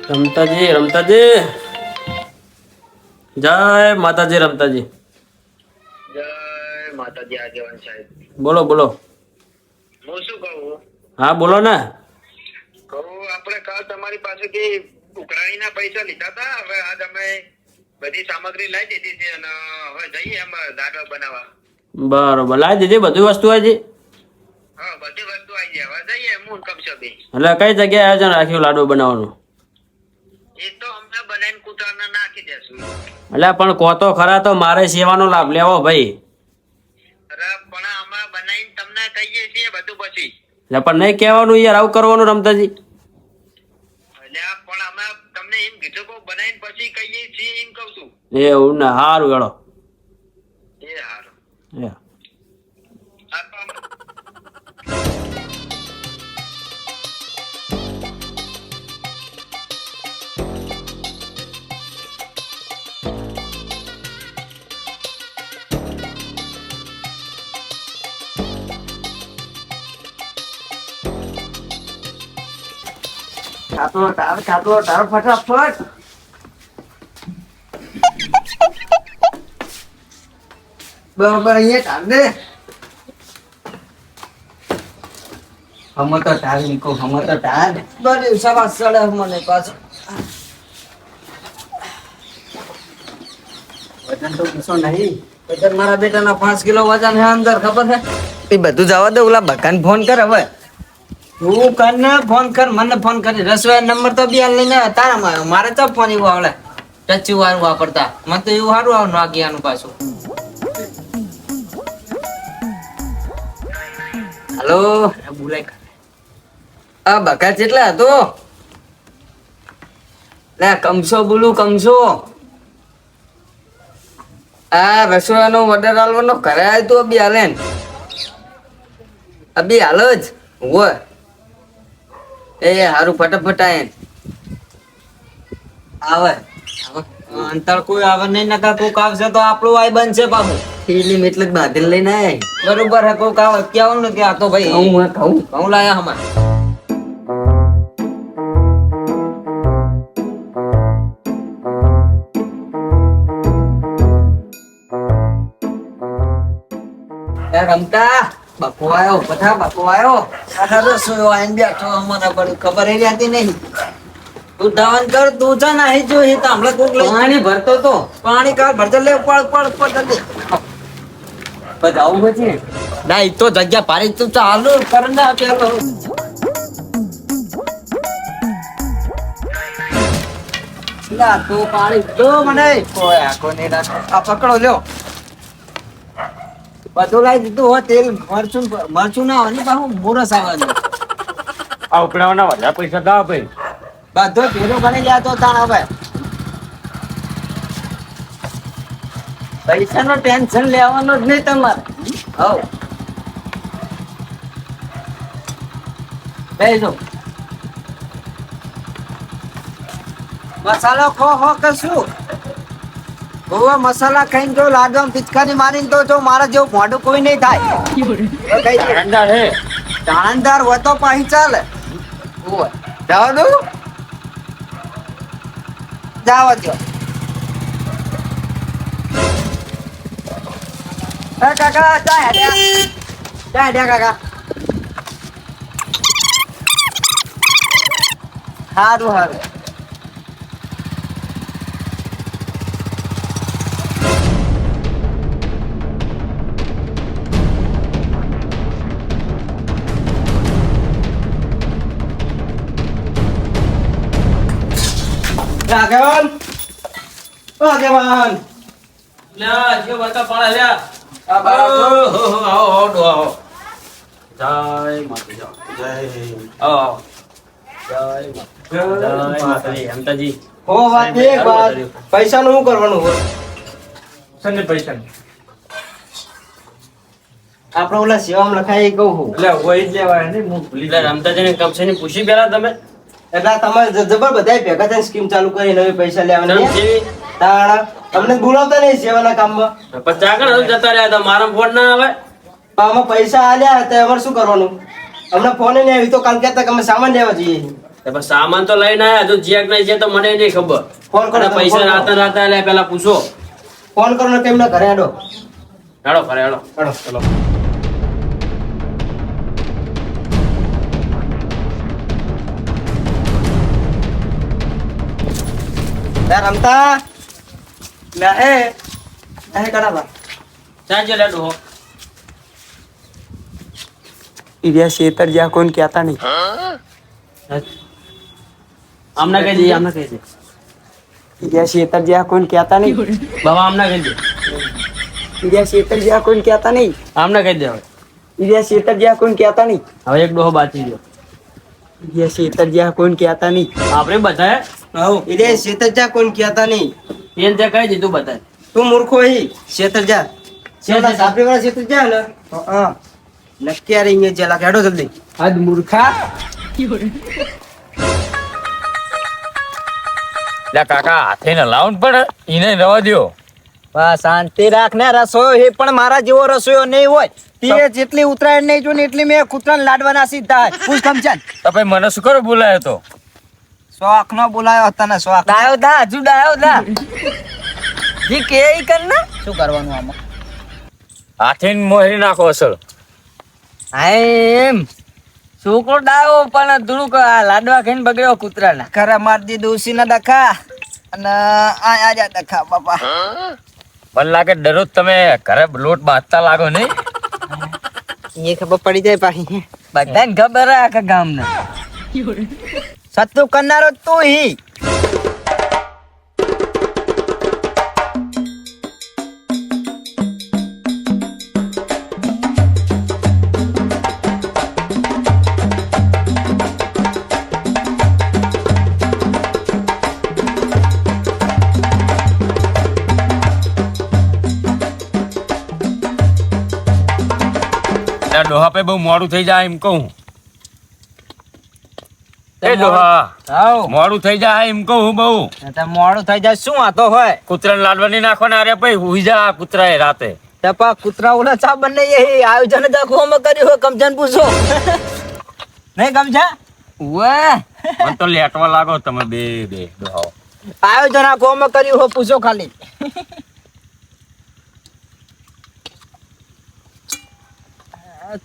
રમતાજી રમતાજી જય માતાજી રમતાજી જય માતાજી આગેવાન સાહેબ. બોલો બોલો. હું શું કહું હા બોલો ને. આપણે કાલ તમારી પાસેથી ઉઘરાણીના પૈસા લીધા હતા. હવે આજ અમે બધી સામગ્રી લાવી દીધી છે અને હવે જઈએ એમ લાડવા બનાવવા. બરોબર લાવી દીધી બધી વસ્તુ હજી. હા બધી વસ્તુ આવી જાય. હવે જઈએ હું કમશે બે. એટલે કઈ જગ્યાએ આયોજન રાખ્યું લાડુ બનાવવાનું? એ તો અમે બનાવીને કૂતરાને નાખી દેશું. એટલે પણ કહો તો ખરા તો મારે સેવાનો લાભ લેવો ભાઈ. અરે પણ અમે બનાવીને તમને કહીએ છીએ બધું પછી. એટલે પણ નહીં કહેવાનું યાર, આવું કરવાનું રમતાજી. એટલે પણ અમે તમને એમ કીધું કે બનાવીને પછી કહીએ છીએ એમ કહું છું. એવું ને સારું હેડો. એ સારું. એ આ તો અમે ખાતો તાર ફટાફટ. બરોબર અહીંયા ટાળ દે. હમ તો ટાળ નીકો, હમ તો ટાળ. બરે સવા સડે મને પાછો. વજન તો પૂછો નહીં. વજન મારા બેટાના 5 કિલો વજન હે અંદર, ખબર છે? એ બધું જવા દે, ઓલા બકાને ફોન કર હવે. તું કર ને ફોન કર, મને ફોન કરી. રસોઈ નંબર તો બી લઈને તારા મારે તો ફોન એવું આવડે ટચ વાળું વાપરતા. મને તો એવું સારું આવે નાગિયાનું પાછું. હાલો બોલાય. આ બકા કેટલા હતો? લે કમસો બોલું કમસો. આ રસોઈનો ઓર્ડર આલવાનો ઘરે આવ્યો તો બી હાલે ને. અબી હાલ જ હોય. એ હારું ફટાફટ આવે. અંતર કોઈ આવે નહીં, નકા કોક આવશે તો આપણું આય બનશે પાછું. ફિલ્મ એટલે જ બાંધીને લઈને આય. બરોબર હે. કોક આવે કેવું ને કે આ તો ભાઈ ઘઉં લાયા હમાર. રમતા બકો આવ્યો, બધા બકો આવ્યો. રસોઈ આઈને બેઠો. અમને ખબર હતી નહીં. તું ધાવન કર, તું છે ને અહીં જો હમણાં કોક પાણી ભરતો તો. પાણી કાલ ભરતો લે પડ બધા આવું પછી ના એ તો જગ્યા પારી તું ચાલુ કર ના પેલો. તું પાણી તો મને કોઈ આખો નહીં રાખ. આ પકડો લ્યો. બધું લાવી દીધું હો. તેલ મરચું ના હોય ને પાછું મોરસ આવવાનું. આ ઉપડાવાના વધારે પૈસા દાવ ભાઈ. બધો ભેરો ગણી લ્યા તો તાણ હવે. પૈસા નો ટેન્શન લેવાનું જ નહીં તમારે. હવ બેસો. મસાલો ખો હો કે શું? ગોવા મસાલા ખાઈને જો લાડવા પિચકારી મારીને તો જો મારા જેવું મોઢું કોઈ નહીં થાય. જાણદાર હોય તો પાછી ચાલે. જવા દઉં જાવા દો. કાકા ચા હેડ્યા કાકા. સારું સારું. આગેવાન આગેવાન લ્યા જે વાતા પાડા લ્યા. આ બાળકો આવો આવો આવો. જય માતાજી. જય આવો જય માતાજી. રમતાજી હો વાત એક વાત. પૈસાનું શું કરવાનું હોય? સને પૈસા આપણે ઓલા સેવામાં લખાય એ કહું છું. એટલે હોય જ લેવાય ને. હું ભૂલી એટલે રમતાજીને કમસેની પૂછી પેલા તમે. એટલે તમારે જબર બધા ભેગા થઈને સ્કીમ ચાલુ કરી નવી પૈસા લેવાની. તાણા તમને બોલાવતા નહીં સેવાના કામમાં. પછી આગળ જતા રહ્યા હતા. મારા ફોન ના આવે. આમાં પૈસા આલ્યા તો અમારે શું કરવાનું? હમણાં ફોન નહીં આવી તો કાલ કહેતા કે અમે સામાન લેવા જઈએ. તો બસ સામાન તો લઈને આયા, જો ચેક નહીં છે તો મને નહીં ખબર. ફોન કરો, અને પૈસા ફોન કરો. રાતા રાતા એટલે પેલા પૂછો. ફોન કરો ને કેમ ના ઘરે આડો હેડો ઘરે હેડો. આડો. ચલો. યાર રમતા લે એ કડા ચાલજો લે ડોહો. ઇરિયા શેતર જ્યાં કોણ કહેતા નહીં. આમને કહી દઈએ, આમને કહી દે. ઇરિયા શેતર જ્યાં કોણ કહેતા નહીં. બાબા આમને કહી દે. ઇરિયા શેતર જ્યાં કોણ કહેતા નહીં. આમને કહી દે હવે. ઇરિયા શેતર જ્યાં કોણ કહેતા નહીં. હવે એક ડોહો બાકી રહ્યો. ઇરિયા શેતર જ્યાં કોણ કહેતા નહીં. આપણે બધાએ ઇરે શેતરજા કોણ કહેતા નહીં. એને તે કહી દીધું બધાએ. તું મૂર્ખો હી શેતરજા શેતર સાપરી વાળા શેતરજા ને હા નક્કી આ રહી જેલા કેડો જલ્દી આજ મૂર્ખા. લે કાકા હાથે ને લાવન પડે એને રવા દ્યો. બસ શાંતિ રાખ ને રસોયો એ પણ મારા જેવો રસોયો નહીં હોય તે જેટલી ઉતરાયણ નહીં જો ને એટલી મેં કૂતરાને લાડવાના સીધા પૂછ ખમચાન તો ભાઈ મને શું કરો બોલાયો તો? શોખ નો બોલાયો તને શોખ ડાયો દા હજુ ડાયો દા. જી કે ઈ કર ને. શું કરવાનું આમાં હાથે ને મોહરી નાખો અસલ. હા એમ છોકરો ડાયો પણ થોડુંક આ લાડવા ખાઈને બગડ્યો કૂતરાના. ખરા માર દી દોશી ના ડખા અને આ જા ડખા બાપા મને લાગે દરરોજ તમે ઘરે લોટ બાંધતા લાગો નહીં? એ ખબર પડી જાય પાછી બધાને ખબર હે આખા ગામના. સત્તુ કરનારો તું હી ના ડોહા પે બહુ મોડું થઈ જાય એમ કહું. એ ડોહા આવ મોડું થઈ જાય એમ કહું બહુ. મોડું થઈ જાય શું વાતો હોય કૂતરાને લાડવા નહીં નાખવાના. અરે ભાઈ હુઈ જા કૂતરા એ રાતે. તપા કૂતરા ઓલા ચા બને એ આયોજન જ આખું કર્યું હોય કમજાન પૂછો નહીં કમજા વાહ મને તો લેટવા લાગો તમે બે બે ડોહાઓ. આયોજન આખું કર્યું હોય પૂછો ખાલી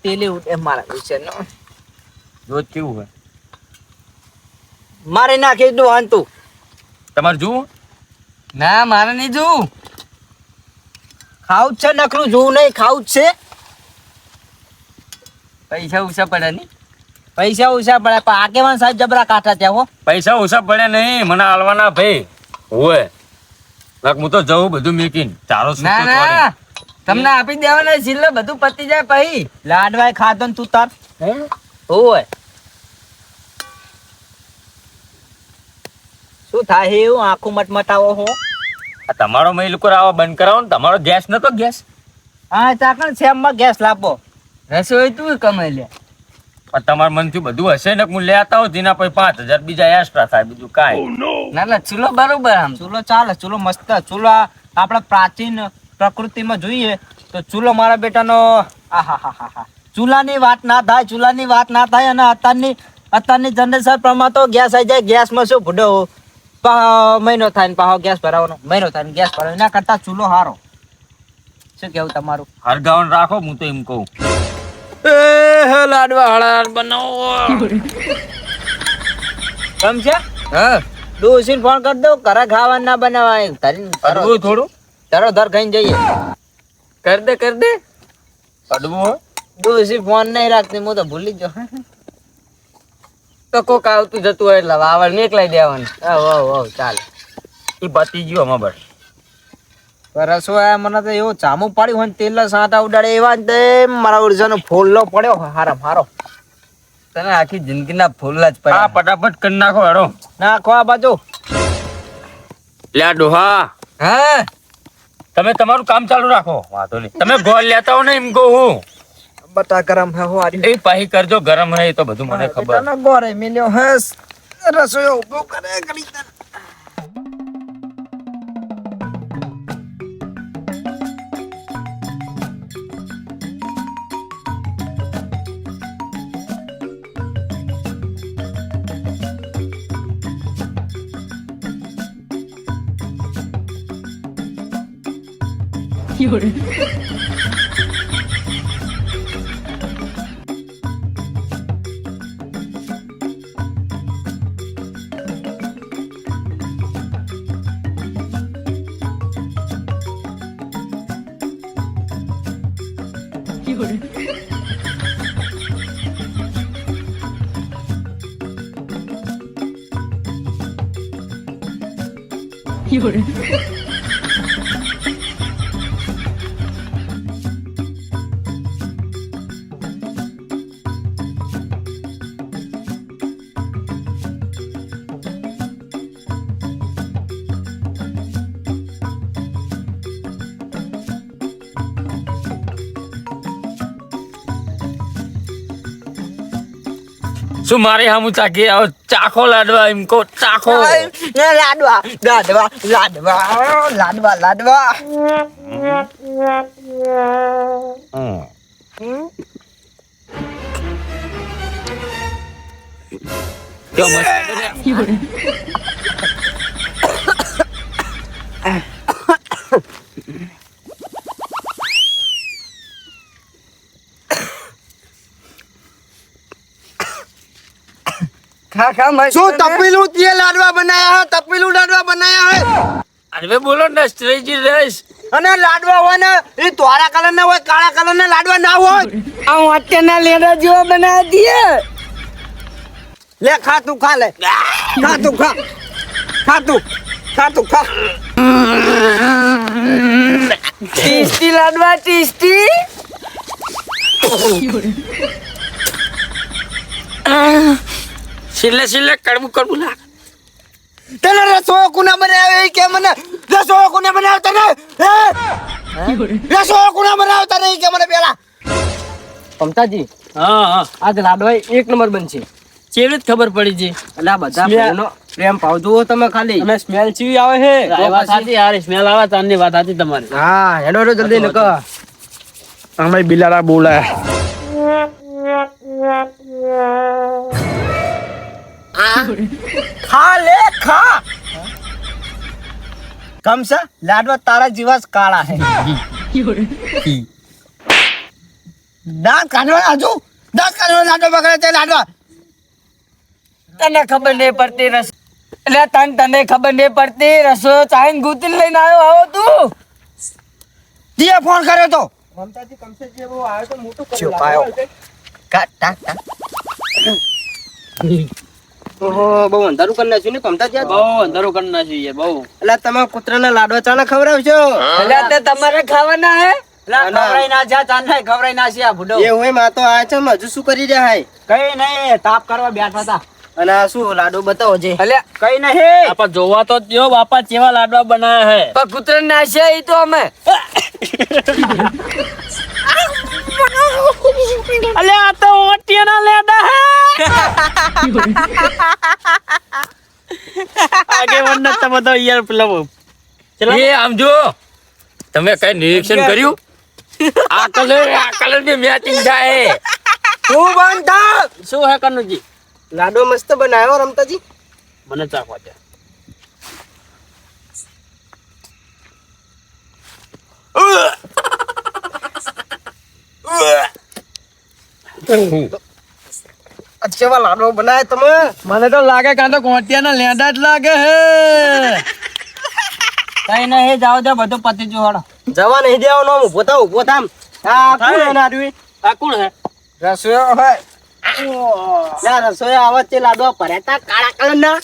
તેલી ઉડે મારા વિશે નો રોજ કેવું હોય મારી નાખી દઉં હાંતું તમારે જોવું? ના મારે નહીં જોવું. ખાવું જ છે નકરું જોવું નહીં ખાવું જ છે પૈસા ઉછા પડે નહીં. પૈસા ઓછા પડે પણ આગેવાન સાહેબ જબરા કાઢા ત્યાં હો પૈસા ઓછા પડ્યા નહીં મને હાલવાના ભાઈ. હોય હું તો જવું બધું મેકીને ચારો ના સૂકો ના તોડીને. તમને આપી દેવાના છેલ્લે બધું પતી જાય પછી. લાડવાય ખાધો ને તું તાર હોય શું થાય એવું આખું મટમટાવો હો આ તમારો મેં લોકો આવા બંધ કરાવો ને. તમારો ગેસ નતો ગેસ? હા ચાકણ સેમમાં ગેસ લાવો રસોઈ તું કમાઈ લે. પણ તમારા મનથી બધું હશે ને હું લેતા હોઉં તેના પછી 5000 બીજા એક્સ્ટ્રા થાય બીજું કાંઈ. ના ના ચૂલો બરોબર આમ. ચૂલો ચાલે ચૂલો મસ્ત ચૂલો આપણા પ્રાચીન પ્રકૃતિમાં જોઈએ તો ચૂલો મારા બેટાનો આહાહાહા ચૂલાની વાત ના થાય ચૂલાની વાત ના થાય અને અત્યારની જનરેશન પ્રમાણે તો ગેસ આવી જાય ગેસમાં શું ભૂડો મહિનો થાય ને પાછો ગેસ ભરાવાનો મહિનો થાય ને ગેસ ભરાવાનો એના કરતા ચૂલો સારો શું કેવું તમારું હરગાવન રાખો હું તો એમ કહું. લાડવા હળાર બનાવો. કેમ છે હા ડોસીને ફોન કરી દઉં ઘરે ખાવાનું ના બનાવાય અડવું થોડું ધરો ધર ખાઈને જઈએ કર દે અડવું હોય ડોસી ફોન નહીં રાખતી હું તો ભૂલી જ તો કોક આવતું જતું હોય એટલે વાવડ નીકળાઈ દેવાનું. ચાલે એ પતી ગયું અમાર બસ. રસોઈ મને તો એવું ચામું પાડ્યું હોય ને તેલ સાંટા ઉડાડે એવા જ તે મારા ઉર્જાનો ફોલ્લો પડ્યો હારામ હારો તને આખી જિંદગીના ફૂલ જ હા પડ્યા. ફટાફટ કરી નાખો હેડો. નાખો આ બાજુ લ્યા ડોહા હા તમે તમારું કામ ચાલુ રાખો વાંધો નહીં. તમે ગોળ લેતા હો ને એમ કહું હું. બટા ગરમ હે હો આરી એ પાહી કરજો ગરમ હે એ તો બધું મને ખબર. બેટાનો ગોરે મિલ્યો હસ રસોઈ ઉભો કરે ઘડી તને શું મારી હામું ચાખી આવો ચાખો લાડવા એમ કહો ચાખો લાડવા લાડવા લાડવા લાડવા લાડવા કેવો મસ્ત બન્યા? ખા ખા મસ્ત શું તપેલું તે લાડવા બનાયા હે? તપેલું લાડવા બનાયા હે? અરે બોલો ને સ્ટ્રેજી રેસ અને લાડવા હોય ને એ ધોળા કલર ના હોય, કાળા કલર ના લાડવા ના હોય. આ વાટ્યાના લેડા જેવા બનાવી દીએ લે ખા તું ખા લે ખા તું ખા ખા તું ખા તું ખા. ટેસ્ટી લાડવા ટેસ્ટી છેલ્લે છેલ્લે કડવું કડવું લાગ તને રસોઈ કોના બનાવ્યો એ કે મને? રસોઈ કોને બનાવ્યો તને? હે? રસોઈ કોને બનાવ્યો તને એ કે મને પેલા? મમતાજી હા હા આજ લાડવા એક નંબર બનશે. કેવી રીતે ખબર પડી છે એટલે આ બધા Smell. ફૂલોનો પ્રેમ ભાવ જુઓ તમે ખાલી. અને સ્મેલ ચીવી આવે છે વાત સાચી યાર સ્મેલ આવે તારની વાત સાચી તમારી હા હેડો હેડો જલ્દી નકો. અમે બિલાડા બોલાય ખા લે ખા. કમસા લાડવા તારા જેવા જ કાળા હે. દાંત કાઢવા હજુ દાંત કાઢવા લાડવા બગડે તે લાડવા. તને ખબર નહીં પડતી રસ એટલે તને ખબર નહીં પડતી રસો ચાઈન ગુતીને લઈને આવ્યો આવો તું દીએ ફોન કર્યો તો મમતાજી કમસે જેવો આવ્યો તો મોટું કરી છુપાયો. કાટ ટાક ટાક. ઓહો બહુ અંધારું કરી નાખ્યું ને મમતાજી. બહુ અંધારું કરી નાખ્યું યાર બહુ એટલે તમે કૂતરાના લાડવા ચાના ખવડાવશો? એટલે તે તમારે ખાવાના હે ખવડાઈ ના જા ચાંદ ખવડાઈ ના છે આ ભૂડો. એ હોય માં તો આ છે હજુ શું કરી રહ્યા હે? કઈ નહીં તાપ કરવા બેઠા હતા. અને આ શું લાડુ બતાવો છે? એટલે કઈ નહીં. બાપા જોવા તો દ્યો બાપા કેવા લાડવા બનાયા હે પણ કૂતરા નાશ્યા ઈ તો અમે અલે આ તો ઓટિયાના લેડા હે આગે વન તમે તો યાર પેલા એ આમ જો તમે કઈ નિરીક્ષણ કર્યું આ કલર ની મેચિંગ થાય તું બંધ થાવ. શું હે કનુજી લાડો મસ્ત બનાવ્યો રમતાજી. મને ચાખવા દે કેવા લાડો બનાવ્યા તમે? મને તો લાગે કાં તો કોટિયાના લેંડા જ લાગે હે કઈ નહીં જાઓ દે બધું પતી જો હળો. જવા નહીં દેવાનો ઉભો થાવ ઉભો થામ. આ કોણ હે નાડવી? આ કોણ હે રસોઈયો હોય. ના રસોઈયા આવા તે લાડવા ભર્યા તા કાળા કલર ના.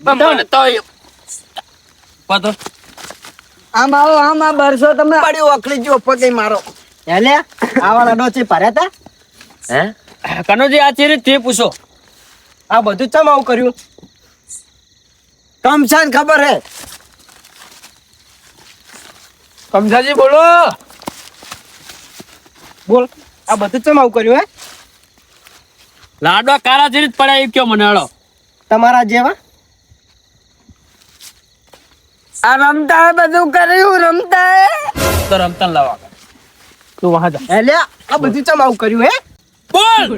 મને તો પતો આમ આવો આમ આ બરસો તમે પડી ઓખલી જો પગે મારો. એટલે આવા લાડો છે ભર્યા તા? હે કનુજી આ ચીરી તે પૂછો આ બધું ચમ આવું કર્યું? કમસાન ખબર હે? કમસાજી બોલો બોલ આ બધું ચમ આવું કર્યું હે? લાડવા કાળા ચીરી જ પડ્યા એ કયો મને હાલો તમારા જેવા? આ રમતા હે બધું કર્યું રમતા હે તો રમતન લાવા તું વહાં જા એટલે આ બધું ચમ આવું કર્યું હે? બોલ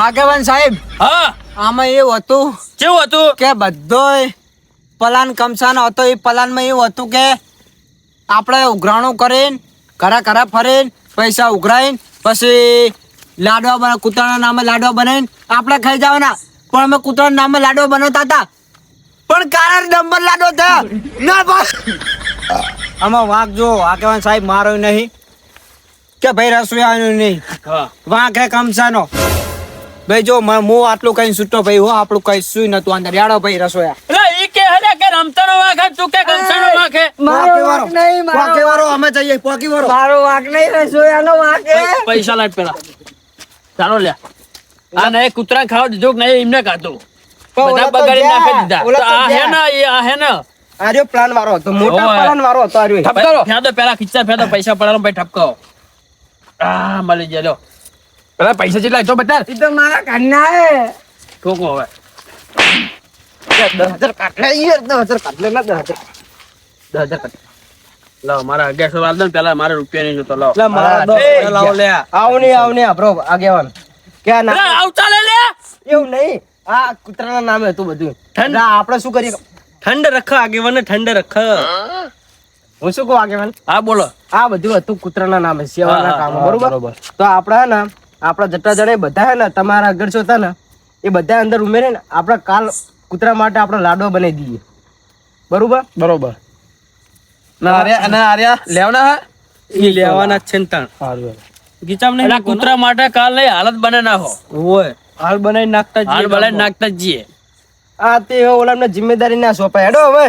આગેવાન સાહેબ હા આમાં એવું હતું કેવું હતું કે બધોય પલાન કમસાનો હતો. એ પલાનમાં એવું હતું કે આપણે ઉઘરાણું કરીને ઘરા ફરીને પૈસા ઉઘરાઈને પછી લાડવા બના કૂતરાના નામે લાડવા બનાવીને આપણે ખાઈ જવાના. પણ અમે કૂતરાના નામે લાડવા બનાવતા હતા પણ કારણ નંબર લાડો થયા ના બસ. આમાં વાંક જો આગેવાન સાહેબ મારો નહીં કે ભાઈ રસોઈયાનો નહીં, વાંક હે કમસાનો. ભાઈ જો હું આટલું કઈ છૂટો ભાઈ હો, આપણું કઈ સુઈ નતું અંદર. યાડો ભાઈ રસોયા એટલે ઈ કે હે કે રમતાનો વાંક હે, તું કે કંસાનો વાંક હે. પોકી વાળો અમે જઈએ. પોકી વાળો મારો વાંક નહીં, રસોયાનો વાંક હે. પૈસા લાટ પેલા ચાલો લ્યા. આ નહીં કૂતરા ખાવા દીધું કે નહીં એમને ખાતું, બધા બગાડી નાખી દીધા. તો આ હે ને એ આ હે ને આર્યો પ્લાન વાળો હતો, મોટા પ્લાન વાળો હતો આર્યો. ઠપકારો ફેદો પેલા ખીચા ફેદો પૈસા પડવાનો ભાઈ ઠપકારો. આ મળી જાય લ્યો. પેલા પૈસા જેટલા તો બતા ઈ તો મારા ઘરના હે. ઠોકો હવે 10,000 કાટલે યાર, 10,000 કાટલે ના 10,000. 10,000 કટ લાવ મારા 1100 વાલ દો ને પેલા મારે રૂપિયા નહીં જોતો લાવ. લે મારા લાવો લે. આવ ને બ્રો આગેવાન કે ના અરે આવતા લે લે. એવું નહીં, આ કૂતરાના નામે હતું બધું. ઠંડ આપણે શું કરીએ? ઠંડ રખ આગેવાને ઠંડ રખ. હું શું કહું આગેવાન? હા બોલો. આ બધું હતું કૂતરાના નામે, સેવાના કામ. બરોબર. તો આપણા હે ને આપણા જેટલા જણા બધા હે ને તમારા આગળ છો હતા ને એ બધા અંદર ઉમેરે ને આપણે કાલ કૂતરા માટે આપણે લાડવા બનાવી દઈએ. બરોબર. લેવાના હે? લેવાના છે ને તાણ. એટલે કૂતરા માટે કાલ નહીં હાલત બને નાખો. ઓય હાલ બનાવી નાખતા જ હાલ બનાવી નાખતા જ જઈએ. આ તે ઓલામને જિમ્મેદારી ના સોંપાય. હેડો હવે.